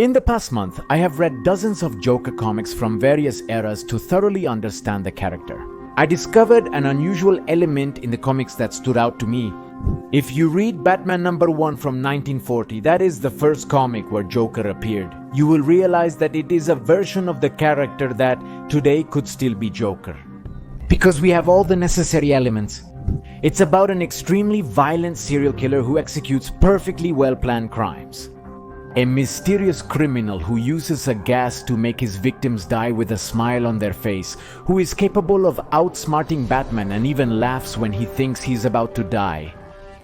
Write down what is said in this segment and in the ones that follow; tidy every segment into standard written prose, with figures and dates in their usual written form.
In the past month, I have read dozens of Joker comics from various eras to thoroughly understand the character. I discovered an unusual element in the comics that stood out to me. If you read Batman #1 from 1940, that is the first comic where Joker appeared, you will realize that it is a version of the character that today could still be Joker. Because we have all the necessary elements. It's about an extremely violent serial killer who executes perfectly well-planned crimes. A mysterious criminal who uses a gas to make his victims die with a smile on their face, who is capable of outsmarting Batman and even laughs when he thinks he's about to die.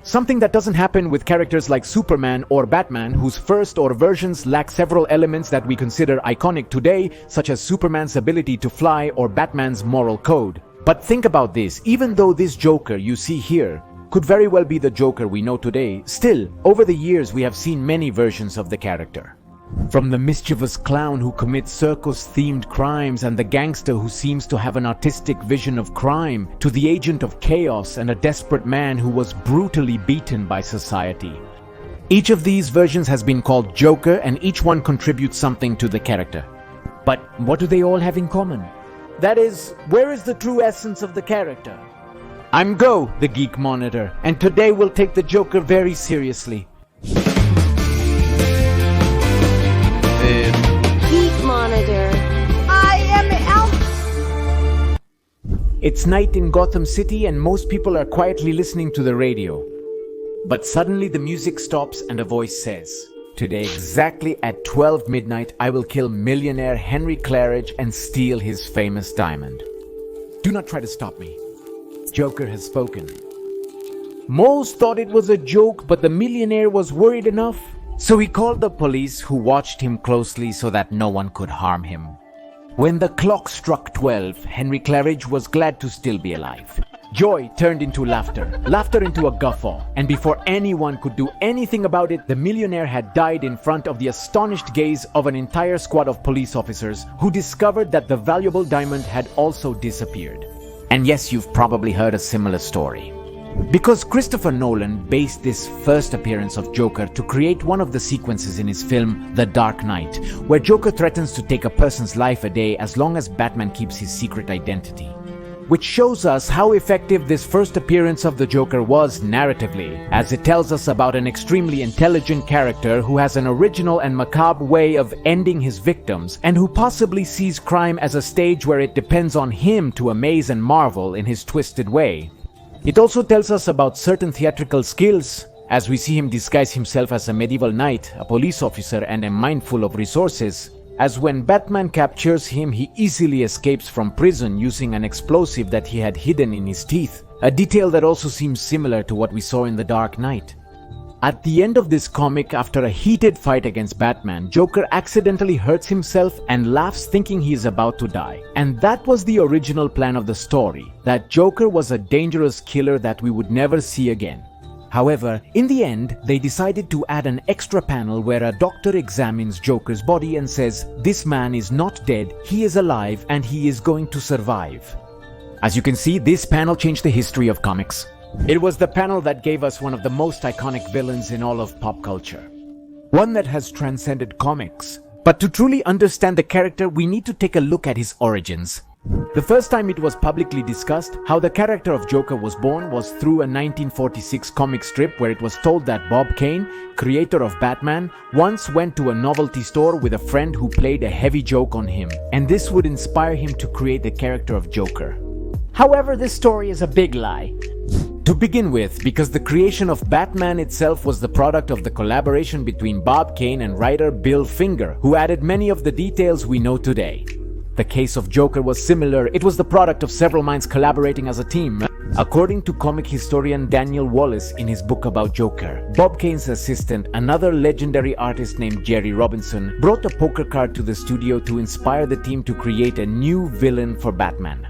Something that doesn't happen with characters like Superman or Batman, whose first or versions lack several elements that we consider iconic today, such as Superman's ability to fly or Batman's moral code. But think about this, even though this Joker you see here could very well be the Joker we know today, still, over the years we have seen many versions of the character. From the mischievous clown who commits circus-themed crimes and the gangster who seems to have an artistic vision of crime, to the agent of chaos and a desperate man who was brutally beaten by society. Each of these versions has been called Joker, and each one contributes something to the character. But what do they all have in common? That is, where is the true essence of the character? I'm Go, the Geek Monitor, and today we'll take the Joker very seriously. Geek Monitor. I am Al. It's night in Gotham City and most people are quietly listening to the radio. But suddenly the music stops and a voice says, "Today exactly at 12 midnight I will kill millionaire Henry Claridge and steal his famous diamond. Do not try to stop me. Joker has spoken." Most thought it was a joke, but the millionaire was worried enough. So he called the police, who watched him closely so that no one could harm him. When the clock struck 12, Henry Claridge was glad to still be alive. Joy turned into laughter, laughter into a guffaw, and before anyone could do anything about it, the millionaire had died in front of the astonished gaze of an entire squad of police officers who discovered that the valuable diamond had also disappeared. And yes, you've probably heard a similar story. Because Christopher Nolan based this first appearance of Joker to create one of the sequences in his film The Dark Knight, where Joker threatens to take a person's life a day as long as Batman keeps his secret identity. Which shows us how effective this first appearance of the Joker was narratively, as it tells us about an extremely intelligent character who has an original and macabre way of ending his victims, and who possibly sees crime as a stage where it depends on him to amaze and marvel in his twisted way. It also tells us about certain theatrical skills, as we see him disguise himself as a medieval knight, a police officer, and a mindful of resources, as when Batman captures him, he easily escapes from prison using an explosive that he had hidden in his teeth, a detail that also seems similar to what we saw in The Dark Knight. At the end of this comic, after a heated fight against Batman, Joker accidentally hurts himself and laughs thinking he is about to die. And that was the original plan of the story, that Joker was a dangerous killer that we would never see again. However, in the end, they decided to add an extra panel where a doctor examines Joker's body and says, "This man is not dead, he is alive and he is going to survive." As you can see, this panel changed the history of comics. It was the panel that gave us one of the most iconic villains in all of pop culture. One that has transcended comics. But to truly understand the character, we need to take a look at his origins. The first time it was publicly discussed how the character of Joker was born was through a 1946 comic strip where it was told that Bob Kane, creator of Batman, once went to a novelty store with a friend who played a heavy joke on him, and this would inspire him to create the character of Joker. However, this story is a big lie. To begin with, because the creation of Batman itself was the product of the collaboration between Bob Kane and writer Bill Finger, who added many of the details we know today. The case of Joker was similar. It was the product of several minds collaborating as a team. According to comic historian Daniel Wallace in his book about Joker, Bob Kane's assistant, another legendary artist named Jerry Robinson, brought a poker card to the studio to inspire the team to create a new villain for Batman.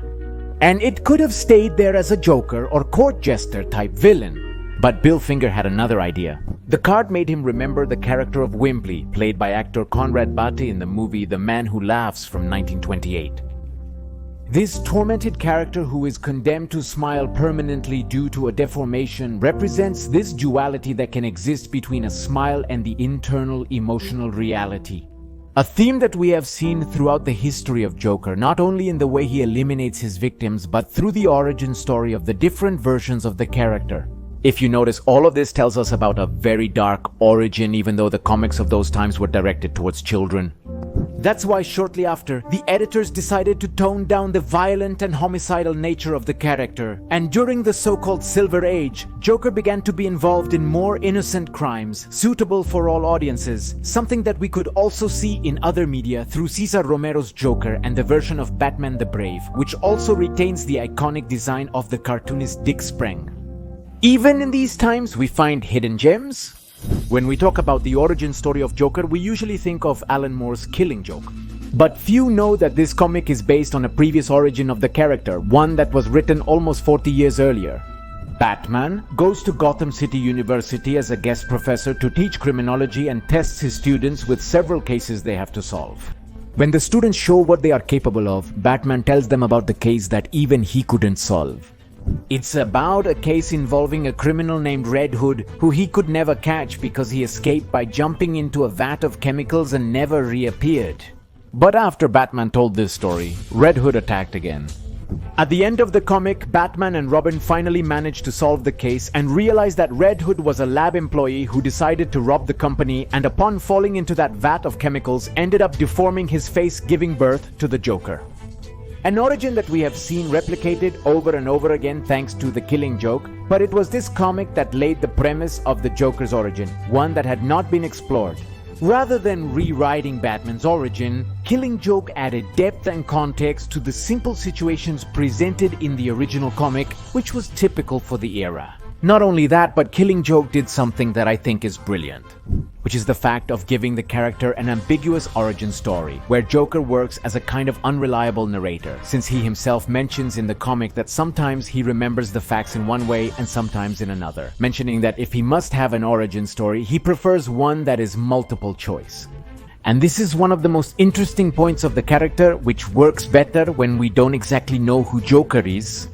And it could have stayed there as a Joker or court jester type villain. But Bill Finger had another idea. The card made him remember the character of Wimbley, played by actor Conrad Bate in the movie The Man Who Laughs from 1928. This tormented character who is condemned to smile permanently due to a deformation represents this duality that can exist between a smile and the internal emotional reality. A theme that we have seen throughout the history of Joker, not only in the way he eliminates his victims, but through the origin story of the different versions of the character. If you notice, all of this tells us about a very dark origin, even though the comics of those times were directed towards children. That's why shortly after, the editors decided to tone down the violent and homicidal nature of the character. And during the so-called Silver Age, Joker began to be involved in more innocent crimes, suitable for all audiences, something that we could also see in other media through Cesar Romero's Joker and the version of Batman the Brave, which also retains the iconic design of the cartoonist Dick Sprang. Even in these times, we find hidden gems. When we talk about the origin story of Joker, we usually think of Alan Moore's Killing Joke. But few know that this comic is based on a previous origin of the character, one that was written almost 40 years earlier. Batman goes to Gotham City University as a guest professor to teach criminology and tests his students with several cases they have to solve. When the students show what they are capable of, Batman tells them about the case that even he couldn't solve. It's about a case involving a criminal named Red Hood who he could never catch because he escaped by jumping into a vat of chemicals and never reappeared. But after Batman told this story, Red Hood attacked again. At the end of the comic, Batman and Robin finally managed to solve the case and realized that Red Hood was a lab employee who decided to rob the company, and upon falling into that vat of chemicals ended up deforming his face, giving birth to the Joker. An origin that we have seen replicated over and over again thanks to The Killing Joke, but it was this comic that laid the premise of the Joker's origin, one that had not been explored. Rather than rewriting Batman's origin, Killing Joke added depth and context to the simple situations presented in the original comic, which was typical for the era. Not only that, but Killing Joke did something that I think is brilliant, which is the fact of giving the character an ambiguous origin story, where Joker works as a kind of unreliable narrator, since he himself mentions in the comic that sometimes he remembers the facts in one way and sometimes in another, mentioning that if he must have an origin story, he prefers one that is multiple choice. And this is one of the most interesting points of the character, which works better when we don't exactly know who Joker is.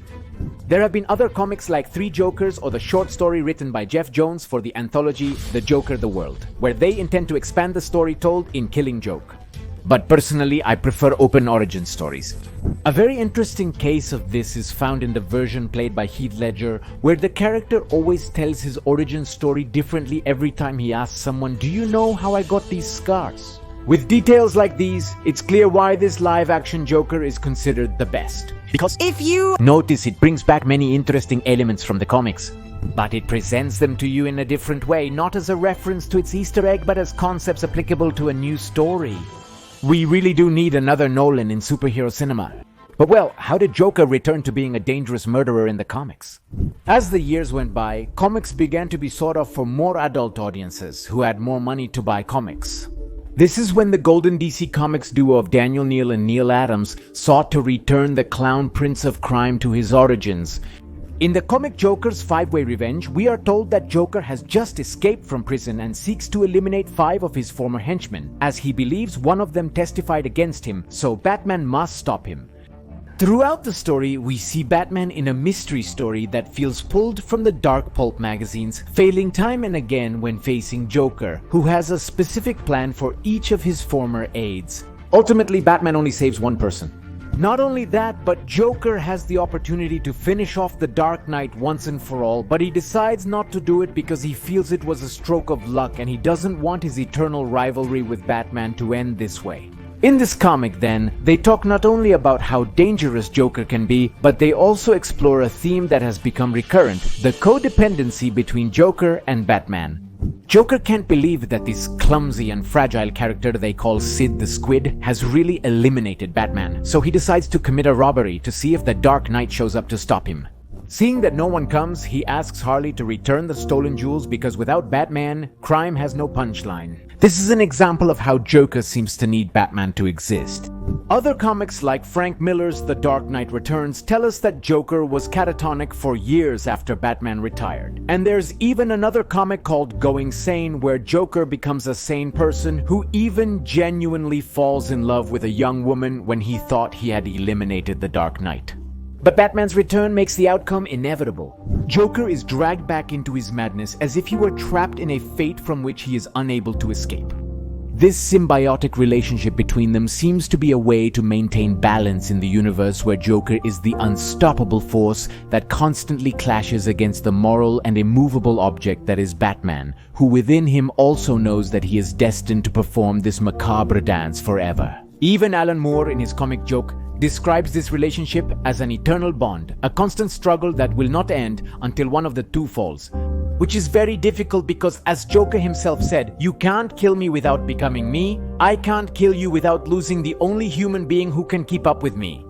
There have been other comics like Three Jokers or the short story written by Jeff Jones for the anthology The Joker the World, where they intend to expand the story told in Killing Joke. But personally, I prefer open origin stories. A very interesting case of this is found in the version played by Heath Ledger, where the character always tells his origin story differently every time he asks someone, "Do you know how I got these scars?" With details like these, it's clear why this live-action Joker is considered the best. Because if you notice, it brings back many interesting elements from the comics. But it presents them to you in a different way, not as a reference to its Easter egg, but as concepts applicable to a new story. We really do need another Nolan in superhero cinema. But well, how did Joker return to being a dangerous murderer in the comics? As the years went by, comics began to be sought of for more adult audiences who had more money to buy comics. This is when the Golden DC Comics duo of Daniel Neal and Neal Adams sought to return the clown prince of crime to his origins. In the comic Joker's Five-Way Revenge, we are told that Joker has just escaped from prison and seeks to eliminate 5 of his former henchmen, as he believes one of them testified against him, so Batman must stop him. Throughout the story, we see Batman in a mystery story that feels pulled from the dark pulp magazines, failing time and again when facing Joker, who has a specific plan for each of his former aides. Ultimately, Batman only saves one person. Not only that, but Joker has the opportunity to finish off the Dark Knight once and for all, but he decides not to do it because he feels it was a stroke of luck and he doesn't want his eternal rivalry with Batman to end this way. In this comic then, they talk not only about how dangerous Joker can be, but they also explore a theme that has become recurrent, the codependency between Joker and Batman. Joker can't believe that this clumsy and fragile character they call Sid the Squid has really eliminated Batman, so he decides to commit a robbery to see if the Dark Knight shows up to stop him. Seeing that no one comes, he asks Harley to return the stolen jewels because without Batman, crime has no punchline. This is an example of how Joker seems to need Batman to exist. Other comics like Frank Miller's The Dark Knight Returns tell us that Joker was catatonic for years after Batman retired. And there's even another comic called Going Sane where Joker becomes a sane person who even genuinely falls in love with a young woman when he thought he had eliminated the Dark Knight. But Batman's return makes the outcome inevitable. Joker is dragged back into his madness as if he were trapped in a fate from which he is unable to escape. This symbiotic relationship between them seems to be a way to maintain balance in the universe where Joker is the unstoppable force that constantly clashes against the moral and immovable object that is Batman, who within him also knows that he is destined to perform this macabre dance forever. Even Alan Moore, in his comic Joke, describes this relationship as an eternal bond, a constant struggle that will not end until one of the two falls. Which is very difficult because, as Joker himself said, you can't kill me without becoming me. I can't kill you without losing the only human being who can keep up with me.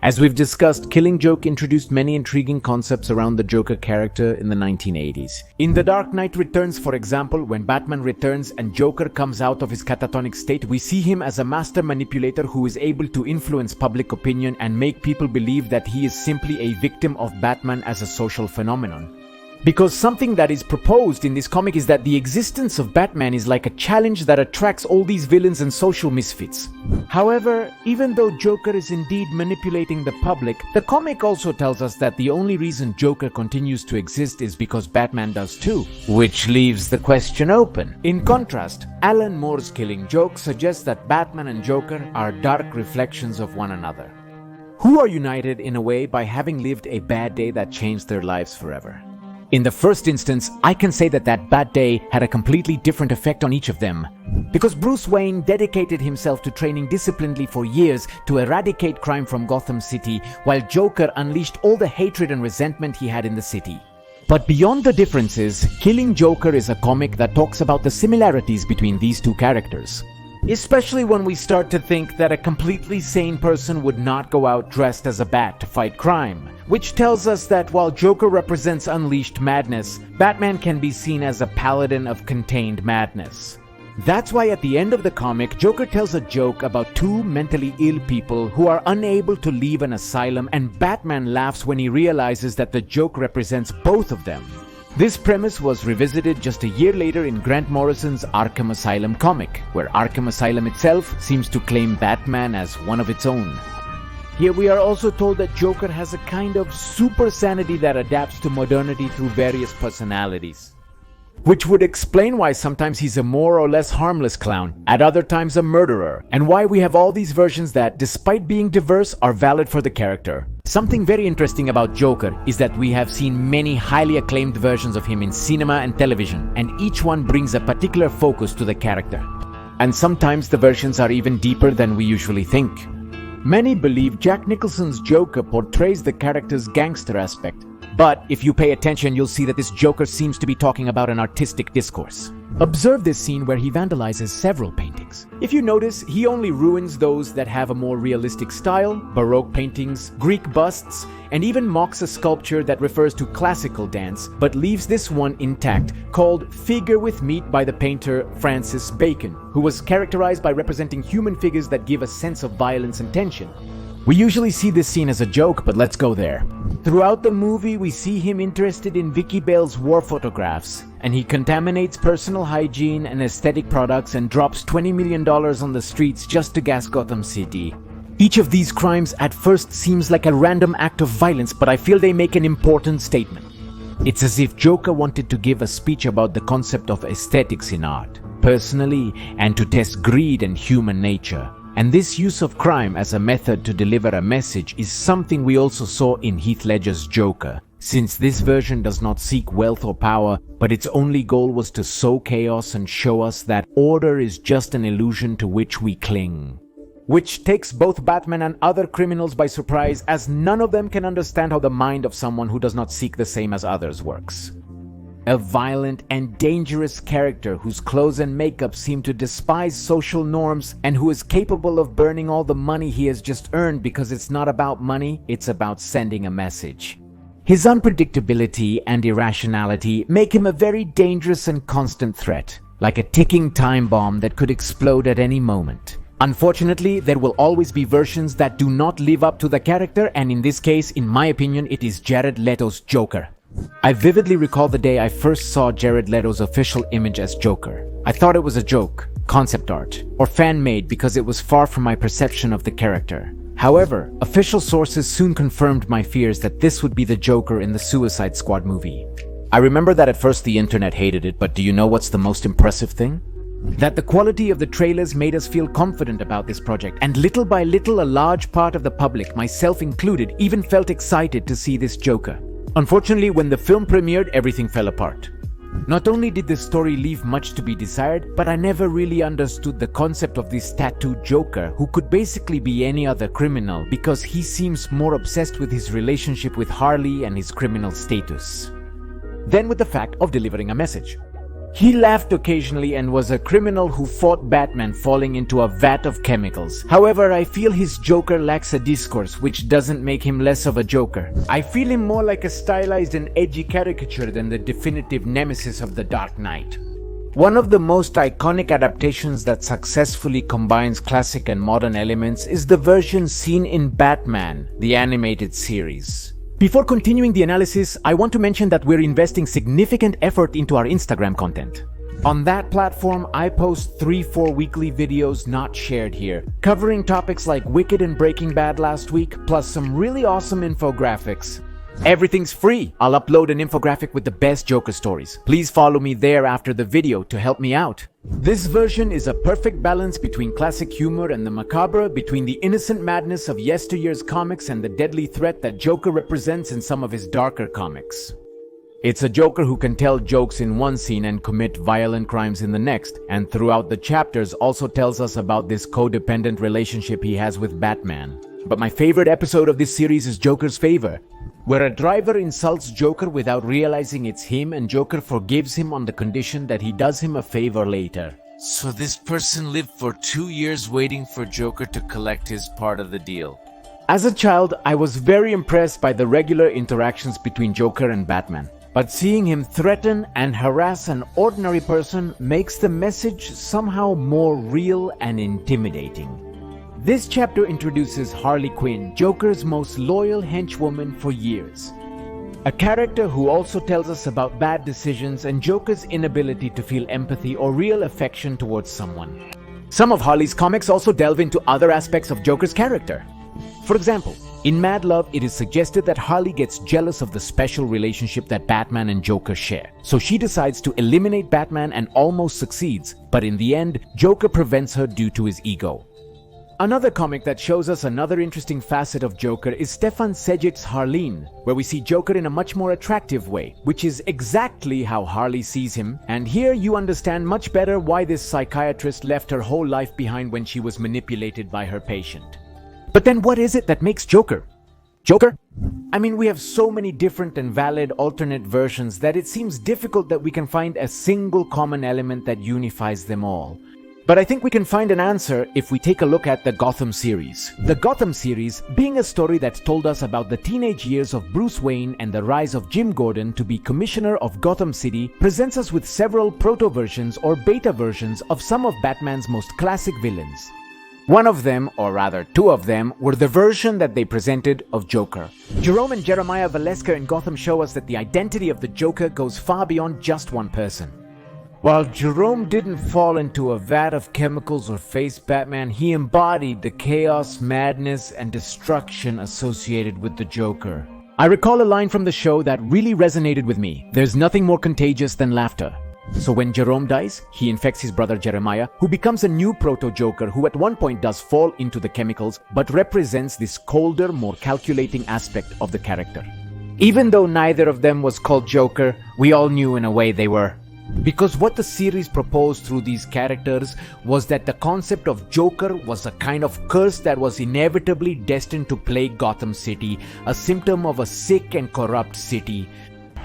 As we've discussed, Killing Joke introduced many intriguing concepts around the Joker character in the 1980s. In The Dark Knight Returns, for example, when Batman returns and Joker comes out of his catatonic state, we see him as a master manipulator who is able to influence public opinion and make people believe that he is simply a victim of Batman as a social phenomenon. Because something that is proposed in this comic is that the existence of Batman is like a challenge that attracts all these villains and social misfits. However, even though Joker is indeed manipulating the public, the comic also tells us that the only reason Joker continues to exist is because Batman does too, which leaves the question open. In contrast, Alan Moore's Killing Joke suggests that Batman and Joker are dark reflections of one another, who are united in a way by having lived a bad day that changed their lives forever. In the first instance, I can say that that bad day had a completely different effect on each of them. Because Bruce Wayne dedicated himself to training disciplinedly for years to eradicate crime from Gotham City, while Joker unleashed all the hatred and resentment he had in the city. But beyond the differences, Killing Joker is a comic that talks about the similarities between these two characters. Especially when we start to think that a completely sane person would not go out dressed as a bat to fight crime. Which tells us that while Joker represents unleashed madness, Batman can be seen as a paladin of contained madness. That's why at the end of the comic, Joker tells a joke about two mentally ill people who are unable to leave an asylum, and Batman laughs when he realizes that the joke represents both of them. This premise was revisited just a year later in Grant Morrison's Arkham Asylum comic, where Arkham Asylum itself seems to claim Batman as one of its own. Here we are also told that Joker has a kind of super sanity that adapts to modernity through various personalities. Which would explain why sometimes he's a more or less harmless clown, at other times a murderer, and why we have all these versions that, despite being diverse, are valid for the character. Something very interesting about Joker is that we have seen many highly acclaimed versions of him in cinema and television, and each one brings a particular focus to the character. And sometimes the versions are even deeper than we usually think. Many believe Jack Nicholson's Joker portrays the character's gangster aspect, but if you pay attention, you'll see that this Joker seems to be talking about an artistic discourse. Observe this scene where he vandalizes several paintings. If you notice, he only ruins those that have a more realistic style, Baroque paintings, Greek busts, and even mocks a sculpture that refers to classical dance, but leaves this one intact, called Figure with Meat by the painter Francis Bacon, who was characterized by representing human figures that give a sense of violence and tension. We usually see this scene as a joke, but let's go there. Throughout the movie, we see him interested in Vicky Bale's war photographs, and he contaminates personal hygiene and aesthetic products and drops $20 million on the streets just to gas Gotham City. Each of these crimes at first seems like a random act of violence, but I feel they make an important statement. It's as if Joker wanted to give a speech about the concept of aesthetics in art, personally, and to test greed and human nature. And this use of crime as a method to deliver a message is something we also saw in Heath Ledger's Joker, since this version does not seek wealth or power, but its only goal was to sow chaos and show us that order is just an illusion to which we cling. Which takes both Batman and other criminals by surprise, as none of them can understand how the mind of someone who does not seek the same as others works. A violent and dangerous character whose clothes and makeup seem to despise social norms and who is capable of burning all the money he has just earned because it's not about money, it's about sending a message. His unpredictability and irrationality make him a very dangerous and constant threat, like a ticking time bomb that could explode at any moment. Unfortunately, there will always be versions that do not live up to the character, and in this case, in my opinion, it is Jared Leto's Joker. I vividly recall the day I first saw Jared Leto's official image as Joker. I thought it was a joke, concept art, or fan-made because it was far from my perception of the character. However, official sources soon confirmed my fears that this would be the Joker in the Suicide Squad movie. I remember that at first the internet hated it, but do you know what's the most impressive thing? That the quality of the trailers made us feel confident about this project, and little by little a large part of the public, myself included, even felt excited to see this Joker. Unfortunately, when the film premiered, everything fell apart. Not only did the story leave much to be desired, but I never really understood the concept of this tattooed Joker, who could basically be any other criminal because he seems more obsessed with his relationship with Harley and his criminal status than with the fact of delivering a message. He laughed occasionally and was a criminal who fought Batman falling into a vat of chemicals. However, I feel his Joker lacks a discourse, which doesn't make him less of a Joker. I feel him more like a stylized and edgy caricature than the definitive nemesis of the Dark Knight. One of the most iconic adaptations that successfully combines classic and modern elements is the version seen in Batman, the animated series. Before continuing the analysis, I want to mention that we're investing significant effort into our Instagram content. On that platform, I post 3-4 weekly videos not shared here, covering topics like Wicked and Breaking Bad last week, plus some really awesome infographics. Everything's free. I'll upload an infographic with the best Joker stories. Please follow me there after the video to help me out. This version is a perfect balance between classic humor and the macabre, between the innocent madness of yesteryear's comics and the deadly threat that Joker represents in some of his darker comics. It's a Joker who can tell jokes in one scene and commit violent crimes in the next, and throughout the chapters also tells us about this codependent relationship he has with Batman. But my favorite episode of this series is Joker's Favor, where a driver insults Joker without realizing it's him, and Joker forgives him on the condition that he does him a favor later. So this person lived for 2 years waiting for Joker to collect his part of the deal. As a child, I was very impressed by the regular interactions between Joker and Batman. But seeing him threaten and harass an ordinary person makes the message somehow more real and intimidating. This chapter introduces Harley Quinn, Joker's most loyal henchwoman for years. A character who also tells us about bad decisions and Joker's inability to feel empathy or real affection towards someone. Some of Harley's comics also delve into other aspects of Joker's character. For example, in Mad Love, it is suggested that Harley gets jealous of the special relationship that Batman and Joker share. So she decides to eliminate Batman and almost succeeds, but in the end, Joker prevents her due to his ego. Another comic that shows us another interesting facet of Joker is Stefan Segic's Harleen, where we see Joker in a much more attractive way, which is exactly how Harley sees him, and here you understand much better why this psychiatrist left her whole life behind when she was manipulated by her patient. But then what is it that makes Joker? Joker? I mean, we have so many different and valid alternate versions that it seems difficult that we can find a single common element that unifies them all. But I think we can find an answer if we take a look at the Gotham series. The Gotham series, being a story that told us about the teenage years of Bruce Wayne and the rise of Jim Gordon to be commissioner of Gotham City, presents us with several proto-versions or beta versions of some of Batman's most classic villains. One of them, or rather two of them, were the version that they presented of Joker. Jerome and Jeremiah Valeska in Gotham show us that the identity of the Joker goes far beyond just one person. While Jerome didn't fall into a vat of chemicals or face Batman, he embodied the chaos, madness, and destruction associated with the Joker. I recall a line from the show that really resonated with me. There's nothing more contagious than laughter. So when Jerome dies, he infects his brother Jeremiah, who becomes a new proto-Joker who at one point does fall into the chemicals, but represents this colder, more calculating aspect of the character. Even though neither of them was called Joker, we all knew in a way they were. Because what the series proposed through these characters was that the concept of Joker was a kind of curse that was inevitably destined to plague Gotham City, a symptom of a sick and corrupt city.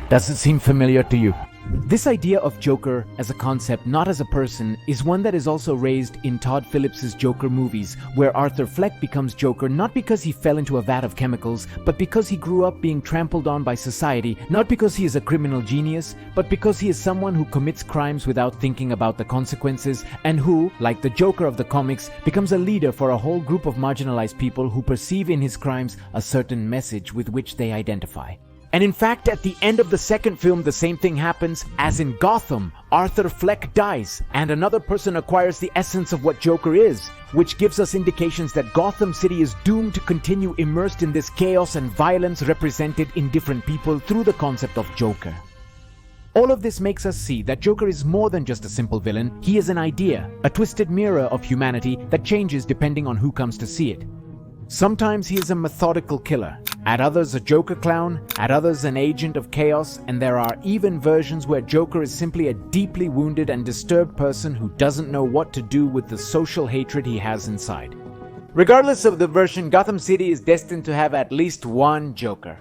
Does it seem familiar to you? This idea of Joker as a concept, not as a person, is one that is also raised in Todd Phillips' Joker movies, where Arthur Fleck becomes Joker not because he fell into a vat of chemicals, but because he grew up being trampled on by society, not because he is a criminal genius, but because he is someone who commits crimes without thinking about the consequences, and who, like the Joker of the comics, becomes a leader for a whole group of marginalized people who perceive in his crimes a certain message with which they identify. And in fact, at the end of the second film, the same thing happens, as in Gotham. Arthur Fleck dies, and another person acquires the essence of what Joker is, which gives us indications that Gotham City is doomed to continue immersed in this chaos and violence represented in different people through the concept of Joker. All of this makes us see that Joker is more than just a simple villain. He is an idea, a twisted mirror of humanity that changes depending on who comes to see it. Sometimes he is a methodical killer, at others a Joker clown, at others an agent of chaos, and there are even versions where Joker is simply a deeply wounded and disturbed person who doesn't know what to do with the social hatred he has inside. Regardless of the version, Gotham City is destined to have at least one Joker.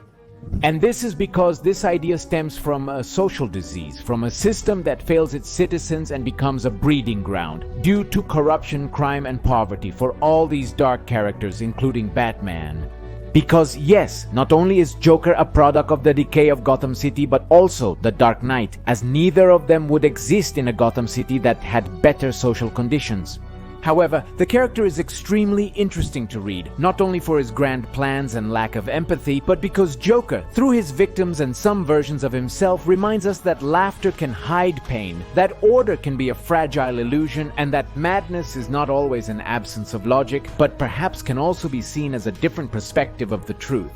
And this is because this idea stems from a social disease, from a system that fails its citizens and becomes a breeding ground, due to corruption, crime, and poverty for all these dark characters, including Batman. Because yes, not only is Joker a product of the decay of Gotham City, but also the Dark Knight, as neither of them would exist in a Gotham City that had better social conditions. However, the character is extremely interesting to read, not only for his grand plans and lack of empathy, but because Joker, through his victims and some versions of himself, reminds us that laughter can hide pain, that order can be a fragile illusion, and that madness is not always an absence of logic, but perhaps can also be seen as a different perspective of the truth.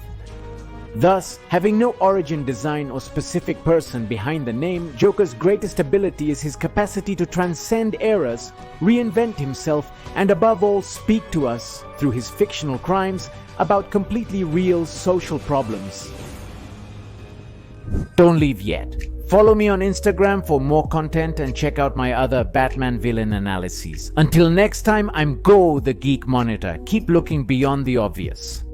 Thus, having no origin design or specific person behind the name, Joker's greatest ability is his capacity to transcend eras, reinvent himself, and above all speak to us, through his fictional crimes, about completely real social problems. Don't leave yet. Follow me on Instagram for more content and check out my other Batman villain analyses. Until next time, I'm Go the Geek Monitor. Keep looking beyond the obvious.